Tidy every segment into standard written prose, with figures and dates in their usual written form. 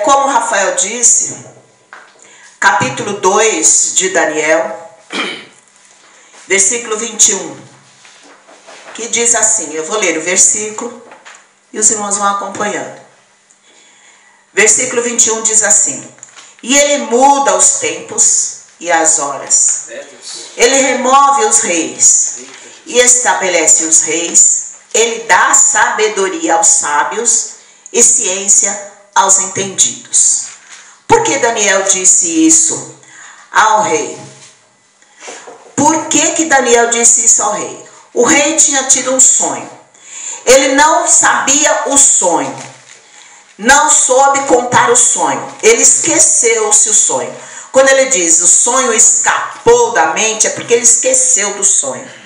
Como o Rafael disse, capítulo 2 de Daniel, versículo 21, que diz assim, eu vou ler o versículo e os irmãos vão acompanhando. Versículo 21 diz assim: e ele muda os tempos e as horas, ele remove os reis e estabelece os reis, ele dá sabedoria aos sábios e ciência aos entendidos. Por que Daniel disse isso ao rei? Por que Daniel disse isso ao rei? O rei tinha tido um sonho. Ele não sabia o sonho. Não soube contar o sonho. Ele esqueceu-se o sonho. Quando ele diz o sonho escapou da mente, é porque ele esqueceu do sonho.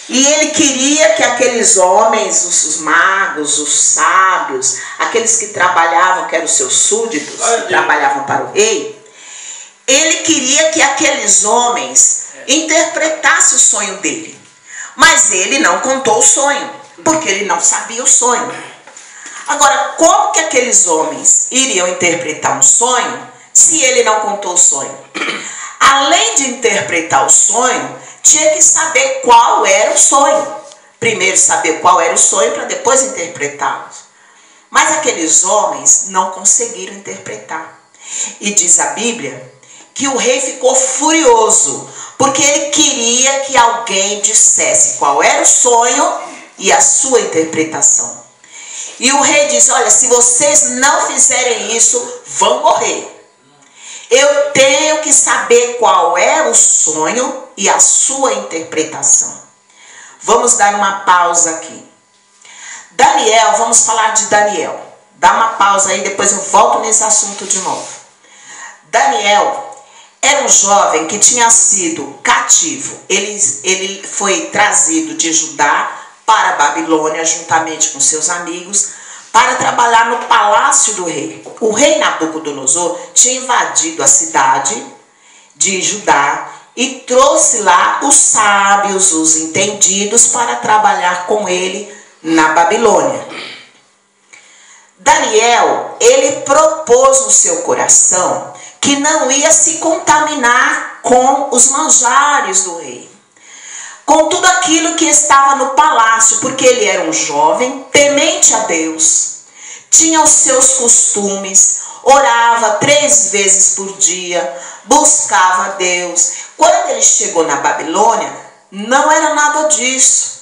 E ele queria que aqueles homens, os magos, os sábios, aqueles que trabalhavam, que eram os seus súditos, que trabalhavam para o rei, ele queria que aqueles homens interpretassem o sonho dele. Mas ele não contou o sonho, porque ele não sabia o sonho. Agora, como que aqueles homens iriam interpretar um sonho se ele não contou o sonho? Além de interpretar o sonho, tinha que saber qual era o sonho. Primeiro saber qual era o sonho para depois interpretá-lo. Mas aqueles homens não conseguiram interpretar. E diz a Bíblia que o rei ficou furioso, porque ele queria que alguém dissesse qual era o sonho e a sua interpretação. E o rei diz: olha, se vocês não fizerem isso, vão morrer. Eu tenho que saber qual é o sonho e a sua interpretação. Vamos dar uma pausa aqui. Daniel, vamos falar de Daniel. Dá uma pausa aí, depois eu volto nesse assunto de novo. Daniel era um jovem que tinha sido cativo. Ele foi trazido de Judá para a Babilônia, juntamente com seus amigos, para trabalhar no palácio do rei. O rei Nabucodonosor tinha invadido a cidade de Judá e trouxe lá os sábios, os entendidos, para trabalhar com ele na Babilônia. Daniel, ele propôs no seu coração que não ia se contaminar com os manjares do rei, com tudo aquilo que estava no palácio, porque ele era um jovem temente a Deus, tinha os seus costumes, orava 3 vezes por dia, buscava a Deus. Quando ele chegou na Babilônia, não era nada disso.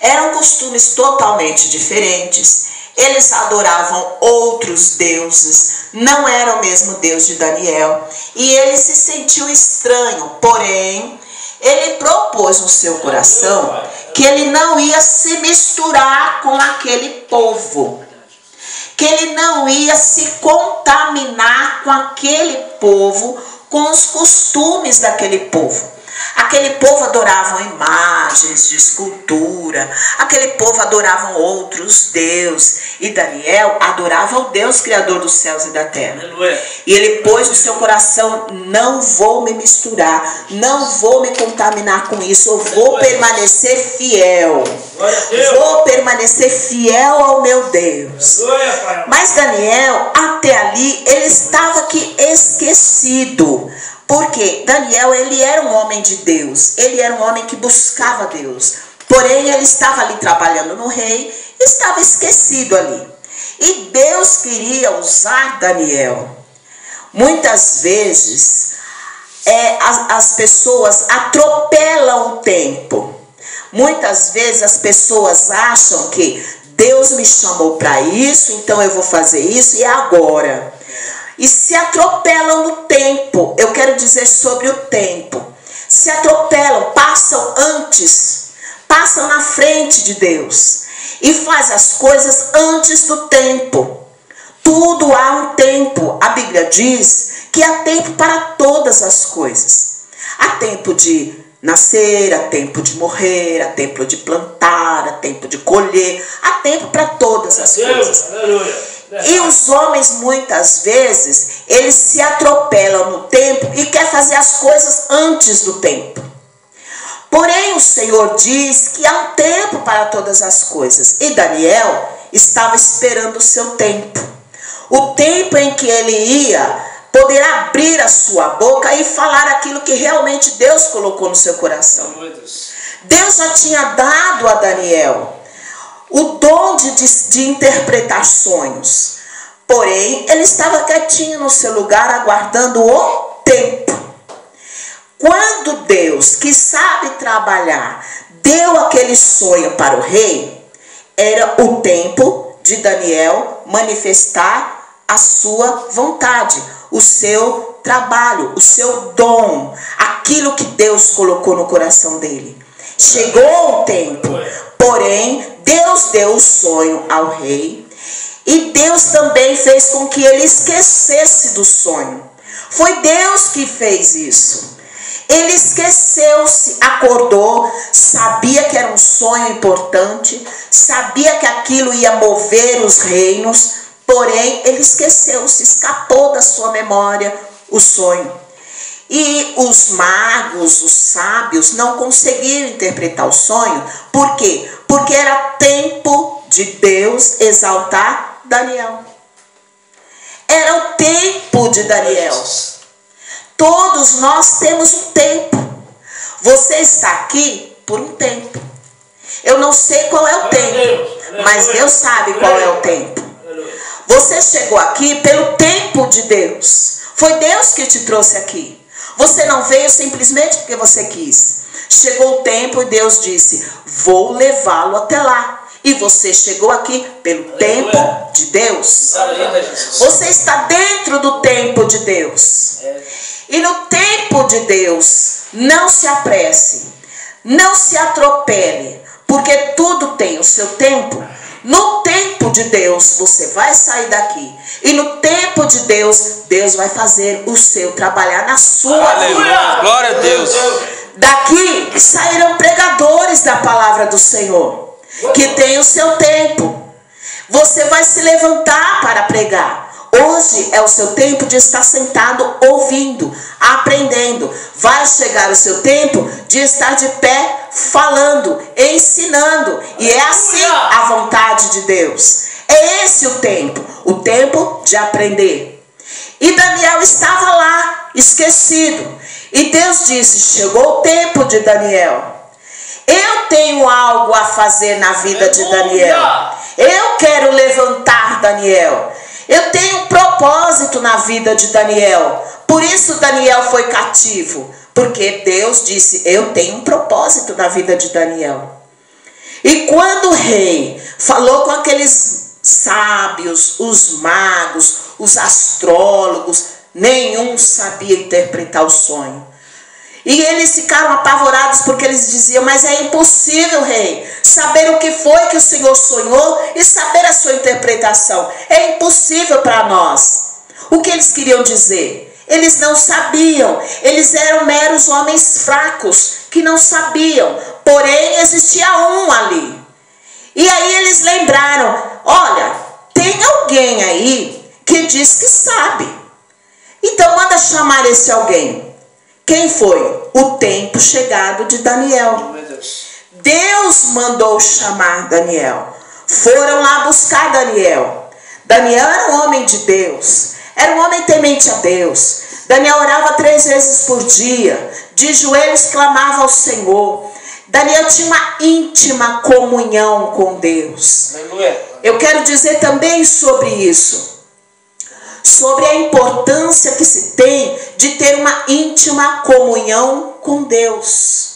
Eram costumes totalmente diferentes. Eles adoravam outros deuses, não era o mesmo Deus de Daniel. E ele se sentiu estranho, porém, ele propôs no seu coração que ele não ia se misturar com aquele povo, que ele não ia se contaminar com aquele povo, com os costumes daquele povo. Aquele povo adorava imagens de escultura, aquele povo adorava outros deuses, e Daniel adorava o Deus Criador dos céus e da terra. E ele pôs no seu coração: não vou me misturar, não vou me contaminar com isso, eu vou permanecer fiel, vou permanecer fiel ao meu Deus. Mas Daniel, até ali, ele estava aqui esquecido. Porque Daniel, ele era um homem de Deus, ele era um homem que buscava Deus. Porém, ele estava ali trabalhando no rei, estava esquecido ali. E Deus queria usar Daniel. Muitas vezes, as pessoas atropelam o tempo. Muitas vezes as pessoas acham que Deus me chamou para isso, então eu vou fazer isso e é agora. E se atropelam no tempo. Eu quero dizer sobre o tempo. Se atropelam, passam antes, passam na frente de Deus e faz as coisas antes do tempo. Tudo há um tempo. A Bíblia diz que há tempo para todas as coisas. Há tempo de nascer, há tempo de morrer, há tempo de plantar, há tempo de colher, há tempo para todas as coisas. E os homens, muitas vezes, eles se atropelam no tempo e querem fazer as coisas antes do tempo. Porém, o Senhor diz que há um tempo para todas as coisas. E Daniel estava esperando o seu tempo. O tempo em que ele ia poder abrir a sua boca e falar aquilo que realmente Deus colocou no seu coração. Deus já tinha dado a Daniel o dom de interpretar sonhos. Porém, ele estava quietinho no seu lugar, aguardando o tempo. Quando Deus, que sabe trabalhar, deu aquele sonho para o rei, era o tempo de Daniel manifestar a sua vontade, o seu trabalho, o seu dom, aquilo que Deus colocou no coração dele. Chegou o tempo, porém, Deus deu o sonho ao rei e Deus também fez com que ele esquecesse do sonho. Foi Deus que fez isso. Ele esqueceu-se, acordou, sabia que era um sonho importante, sabia que aquilo ia mover os reinos, porém ele esqueceu-se, escapou da sua memória o sonho. E os magos, os sábios, não conseguiram interpretar o sonho. Por quê? Porque era tempo de Deus exaltar Daniel. Era o tempo de Daniel. Todos nós temos um tempo. Você está aqui por um tempo. Eu não sei qual é o tempo, mas Deus sabe qual é o tempo. Você chegou aqui pelo tempo de Deus. Foi Deus que te trouxe aqui. Você não veio simplesmente porque você quis. Chegou o tempo e Deus disse: vou levá-lo até lá. E você chegou aqui pelo tempo de Deus. Você está dentro do tempo de Deus. E no tempo de Deus, não se apresse, não se atropele, porque tudo tem o seu tempo. No tempo de Deus, você vai sair daqui. E no tempo de Deus, Deus vai fazer o seu trabalhar na sua vida. Glória a Deus. Daqui sairão pregadores da palavra do Senhor, que tem o seu tempo. Você vai se levantar para pregar. Hoje é o seu tempo de estar sentado ouvindo, aprendendo. Vai chegar o seu tempo de estar de pé falando, ensinando. E é assim a vontade de Deus. É esse o tempo de aprender. E Daniel estava lá, esquecido. E Deus disse: chegou o tempo de Daniel. Eu tenho algo a fazer na vida de Daniel. Eu quero levantar Daniel. Eu tenho um propósito na vida de Daniel. Por isso Daniel foi cativo. Porque Deus disse: eu tenho um propósito na vida de Daniel. E quando o rei falou com aqueles sábios, os magos, os astrólogos, nenhum sabia interpretar o sonho. E eles ficaram apavorados porque eles diziam: mas é impossível, rei, saber o que foi que o Senhor sonhou e saber a sua interpretação. É impossível para nós. O que eles queriam dizer? Eles não sabiam. Eles eram meros homens fracos que não sabiam. Porém, existia um ali. E aí eles lembraram: olha, tem alguém aí que diz que sabe. Então manda chamar esse alguém. Quem foi? O tempo chegado de Daniel. Deus mandou chamar Daniel. Foram lá buscar Daniel. Daniel era um homem de Deus. Era um homem temente a Deus. Daniel orava 3 vezes por dia. De joelhos clamava ao Senhor. Daniel tinha uma íntima comunhão com Deus. Eu quero dizer também sobre isso. Sobre a importância que se tem de ter uma íntima comunhão com Deus.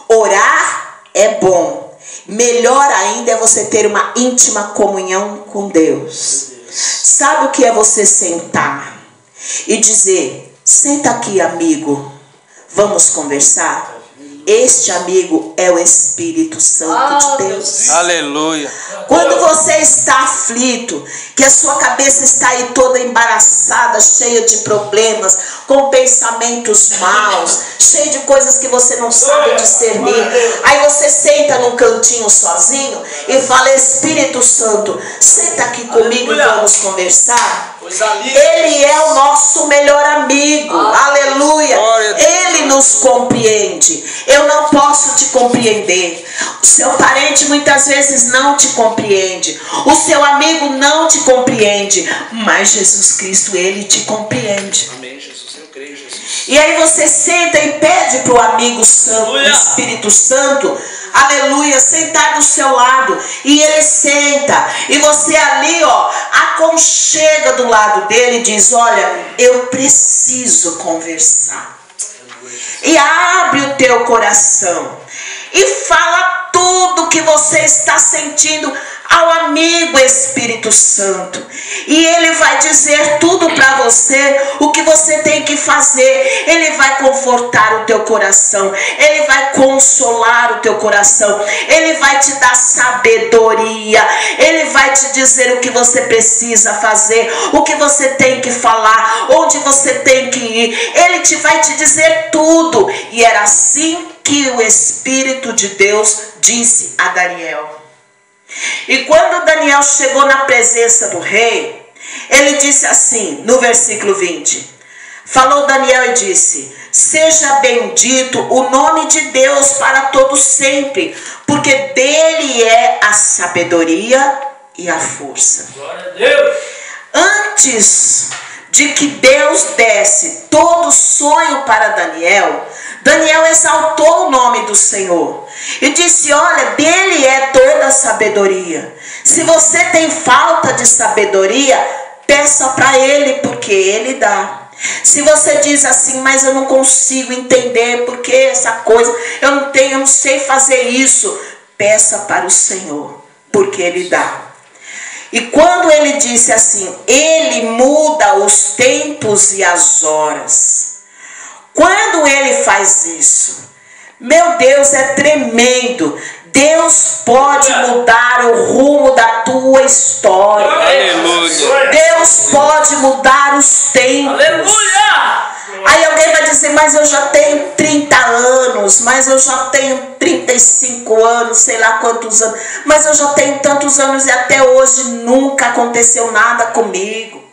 Orar é bom. Melhor ainda é você ter uma íntima comunhão com Deus. Sabe o que é você sentar e dizer: senta aqui, amigo, vamos conversar? Este amigo é o Espírito Santo de Deus. Aleluia. Quando você está aflito, que a sua cabeça está aí toda embaraçada, cheia de problemas, com pensamentos maus, cheia de coisas que você não sabe discernir, aí você senta num cantinho sozinho e fala: Espírito Santo, senta aqui comigo e vamos conversar. Ele é o nosso melhor amigo. Aleluia. Ele nos compreende. Eu não posso te compreender. O seu parente muitas vezes não te compreende. O seu amigo não te compreende. Mas Jesus Cristo, Ele te compreende. Amém, Jesus. Eu creio, Jesus. E aí você senta e pede para o amigo santo, o Espírito Santo, aleluia, sentar do seu lado. E ele senta. E você ali, aconchega do lado dele e diz: olha, eu preciso conversar. E abre o teu coração. E fala tudo que você está sentindo ao amigo Espírito Santo. E ele vai dizer tudo para você, o que você tem que fazer. Ele vai confortar o teu coração. Ele vai consolar o teu coração. Ele vai te dar sabedoria. Ele vai te dizer o que você precisa fazer, o que você tem que falar, onde você tem que ir. Ele vai te dizer tudo. E era assim que o Espírito de Deus disse a Daniel. E quando Daniel chegou na presença do rei, ele disse assim, no versículo 20. Falou Daniel e disse: seja bendito o nome de Deus para todo sempre, porque dele é a sabedoria e a força. Glória a Deus. Antes de que Deus desse todo sonho para Daniel, Daniel exaltou o nome do Senhor e disse: olha, dele é toda a sabedoria. Se você tem falta de sabedoria, peça para ele, porque ele dá. Se você diz assim: mas eu não consigo entender, porque essa coisa, eu não sei fazer isso, peça para o Senhor, porque ele dá. E quando ele disse assim, ele muda os tempos e as horas. Quando ele faz isso, meu Deus, é tremendo. Deus pode mudar o rumo da tua história. Aleluia. Deus pode mudar os tempos. Aleluia. Aí alguém vai dizer: mas eu já tenho 30 anos, mas eu já tenho 35 anos, sei lá quantos anos, mas eu já tenho tantos anos e até hoje nunca aconteceu nada comigo.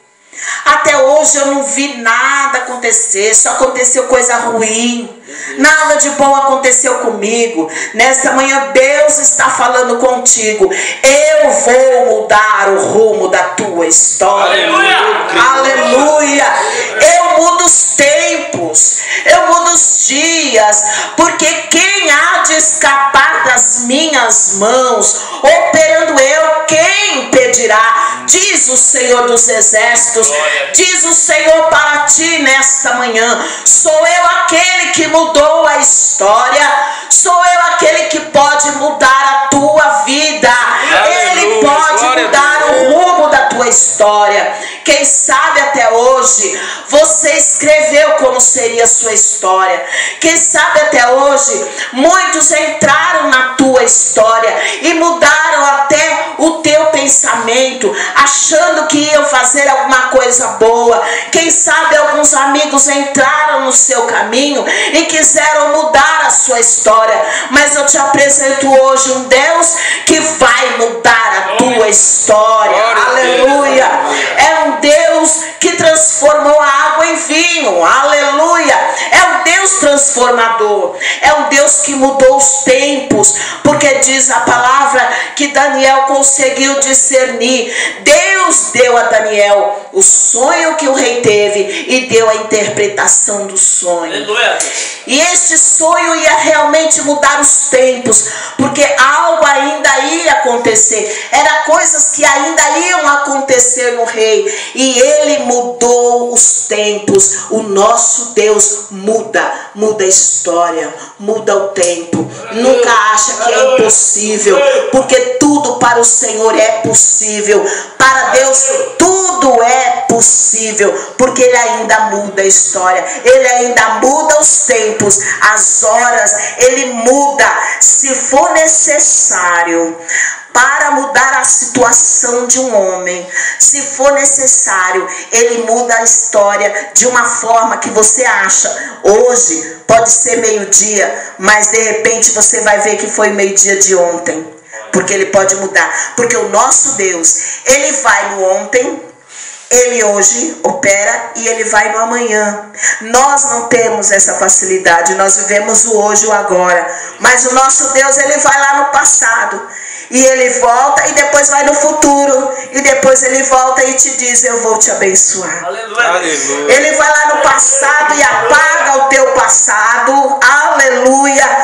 Até hoje eu não vi nada acontecer, só aconteceu coisa ruim. Nada de bom aconteceu comigo. Nessa manhã Deus está falando contigo: eu vou mudar o rumo da tua história. Aleluia. Aleluia. Eu mudo os tempos, eu mudo os dias, porque quem há de escapar das minhas mãos? Operando eu, quem impedirá? Diz o Senhor dos Exércitos. Diz o Senhor para ti nesta manhã: sou eu aquele que mudou a história, sou eu aquele que pode mudar a tua vida. Ele pode mudar o rumo da tua história. Quem sabe até hoje você escreveu como seria a sua história. Quem sabe até hoje muitos entraram na tua história e mudaram até o teu pensamento, achando que iam fazer alguma coisa boa. Quem sabe alguns amigos entraram no seu caminho e quiseram mudar a sua história. Mas eu te apresento hoje um Deus que vai mudar a tua história. Aleluia. É um Deus que transformou a água em vinho. Aleluia. É um Deus transformador. É um Deus que mudou os tempos, porque diz a palavra que Daniel conseguiu discernir. Deus deu a Daniel o sonho que o rei teve e deu a interpretação do sonho. Aleluia. E este sonho ia realmente mudar os tempos, porque algo ainda ia acontecer. Eram coisas que ainda iam acontecer no rei. E ele mudou os tempos. O nosso Deus muda a história, muda o tempo. Nunca acha que é impossível, porque tudo para o Senhor é possível. Para Deus tudo é possível, porque Ele ainda muda a história. Ele ainda muda os tempos, as horas. Ele muda, se for necessário, para mudar a situação de um homem. Se for necessário, ele muda a história de uma forma que você acha. Hoje pode ser meio-dia, mas de repente você vai ver que foi meio-dia de ontem. Porque ele pode mudar. Porque o nosso Deus, ele vai no ontem, Ele hoje opera e ele vai no amanhã. Nós não temos essa facilidade, nós vivemos o hoje, o agora. Mas o nosso Deus, ele vai lá no passado. E ele volta e depois vai no futuro. E depois ele volta e te diz, eu vou te abençoar. Aleluia. Ele vai lá no passado e apaga o teu passado. Aleluia.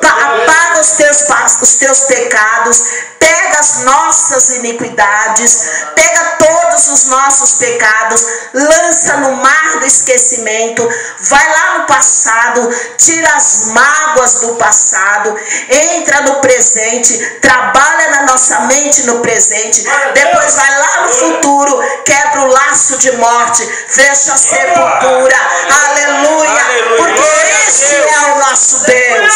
Apaga os teus pecados. Pega as nossas iniquidades. Pega todos os nossos pecados. Lança no mar do esquecimento. Vai lá no passado. Tira as mágoas do passado. Entra no presente. Trabalha na nossa mente no presente. Depois vai lá no futuro. Quebra o laço de morte. Fecha a sepultura. Aleluia. Porque esse é o nosso Deus.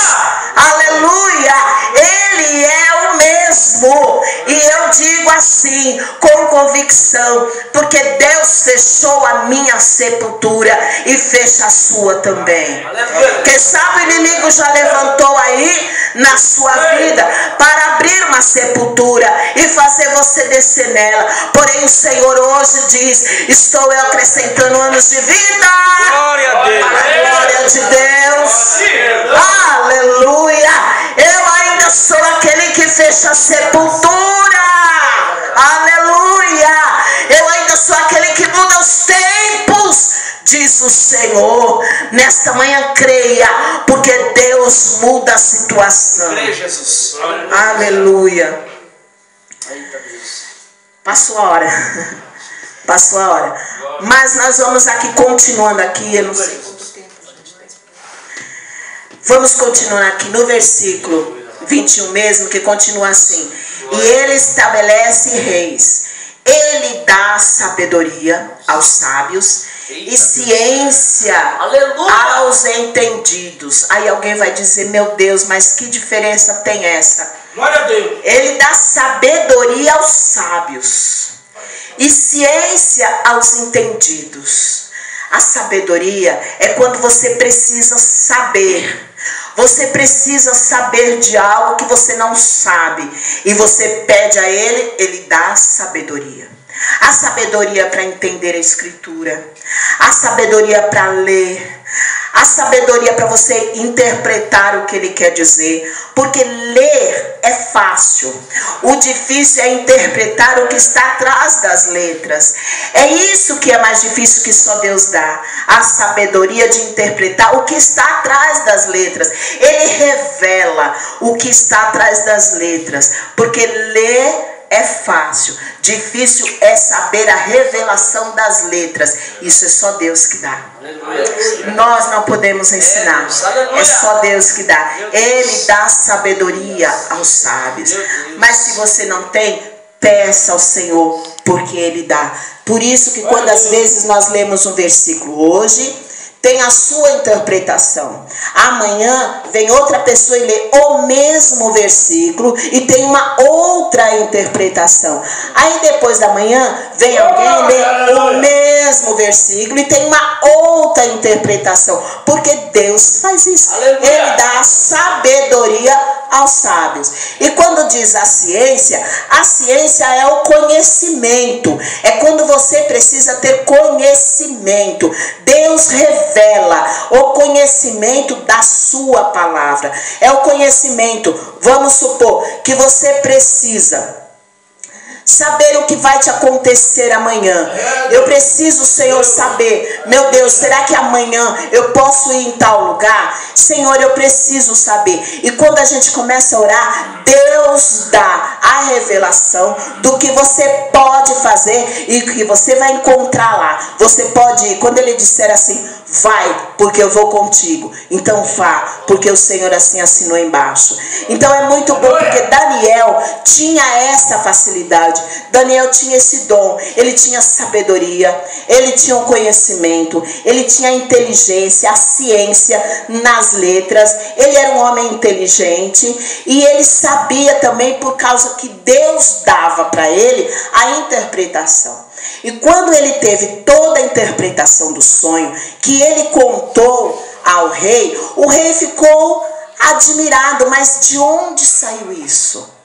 Aleluia. Ele é o mesmo. E eu digo assim, com convicção, porque Deus fechou a minha sepultura e fecha a sua também. Quem sabe o inimigo já levantou aí na sua vida para abrir uma sepultura e fazer você descer nela. Porém o Senhor hoje diz, estou eu acrescentando anos de vida. Glória a Deus. Para a glória de Deus. Aleluia. Eu ainda sou aquele que fecha a sepultura. Aleluia. Eu ainda sou aquele que muda os tempos, diz o Senhor. Nesta manhã creia, porque Deus muda a situação. Creia, Jesus. Aleluia. Eita Deus. Passou a hora. Passou a hora. Mas nós vamos aqui, continuando aqui, eu não sei quanto tempo a gente tem. Vamos continuar aqui no versículo 21 mesmo, que continua assim. E ele estabelece reis. Ele dá sabedoria aos sábios e ciência aos entendidos. Aí alguém vai dizer, meu Deus, mas que diferença tem essa? Glória a Deus. Ele dá sabedoria aos sábios e ciência aos entendidos. A sabedoria é quando você precisa saber. Você precisa saber de algo que você não sabe. E você pede a ele, ele dá sabedoria. A sabedoria para entender a escritura. A sabedoria para ler. A sabedoria para você interpretar o que ele quer dizer. Porque ler é fácil. O difícil é interpretar o que está atrás das letras. É isso que é mais difícil, que só Deus dá. A sabedoria de interpretar o que está atrás das letras. Ele revela o que está atrás das letras. Porque ler é fácil. Difícil é saber a revelação das letras. Isso é só Deus que dá. Nós não podemos ensinar. É só Deus que dá. Ele dá sabedoria aos sábios. Mas se você não tem, peça ao Senhor, porque Ele dá. Por isso que quando às vezes nós lemos um versículo hoje, tem a sua interpretação. Amanhã vem outra pessoa e lê o mesmo versículo e tem uma outra interpretação. Aí depois da manhã vem alguém e lê o mesmo versículo e tem uma outra interpretação. Porque Deus faz isso. Ele dá sabedoria aos sábios. E quando diz a ciência é o conhecimento. É quando você precisa ter conhecimento. Deus revela o conhecimento da sua palavra. É o conhecimento. Vamos supor que você precisa saber o que vai te acontecer amanhã. Eu preciso, Senhor, saber. Meu Deus, será que amanhã eu posso ir em tal lugar? Senhor, eu preciso saber. E quando a gente começa a orar, Deus dá a revelação do que você pode fazer e que você vai encontrar lá. Você pode ir. Quando Ele disser assim, vai, porque eu vou contigo. Então vá, porque o Senhor assim assinou embaixo. Então é muito bom, porque Daniel tinha essa facilidade. Daniel tinha esse dom. Ele tinha sabedoria, ele tinha o conhecimento, ele tinha a inteligência, a ciência nas letras. Ele era um homem inteligente e ele sabia também, por causa que Deus dava para ele a interpretação. E quando ele teve toda a interpretação do sonho, que ele contou ao rei, o rei ficou admirado. Mas de onde saiu isso?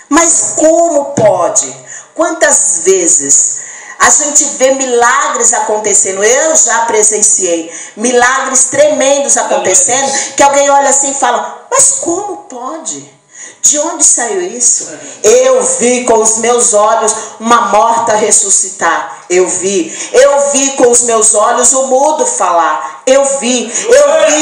Mas como pode? Quantas vezes A gente vê milagres acontecendo. Eu já presenciei milagres tremendos acontecendo, que alguém olha assim e fala, mas como pode? De onde saiu isso? Eu vi com os meus olhos uma morta ressuscitar. Eu vi com os meus olhos o mudo falar. Eu vi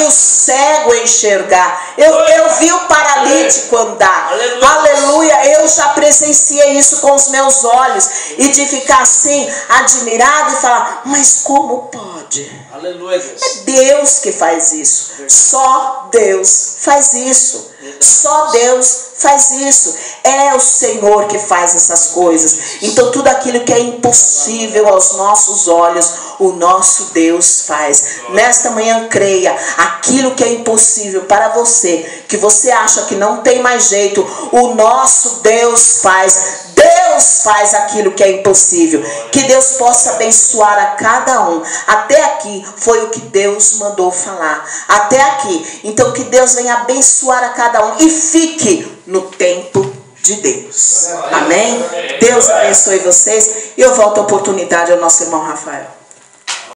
o cego enxergar. Eu vi o paralítico andar. Aleluia. Eu já presenciei isso com os meus olhos. E de ficar assim, admirado e falar, mas como pode? Aleluia, Deus. É Deus que faz isso. Só Deus faz isso. Só Deus faz isso. É o Senhor que faz essas coisas. Então tudo aquilo que é impossível aos nossos olhos, o nosso Deus faz. Nesta manhã creia, aquilo que é impossível para você, que você acha que não tem mais jeito, o nosso Deus faz. Deus faz aquilo que é impossível. Que Deus possa abençoar a cada um. Até aqui foi o que Deus mandou falar. Até aqui. Então que Deus venha abençoar a cada um. E fique no tempo de Deus. Amém? Deus abençoe vocês. E eu volto a oportunidade ao nosso irmão Rafael.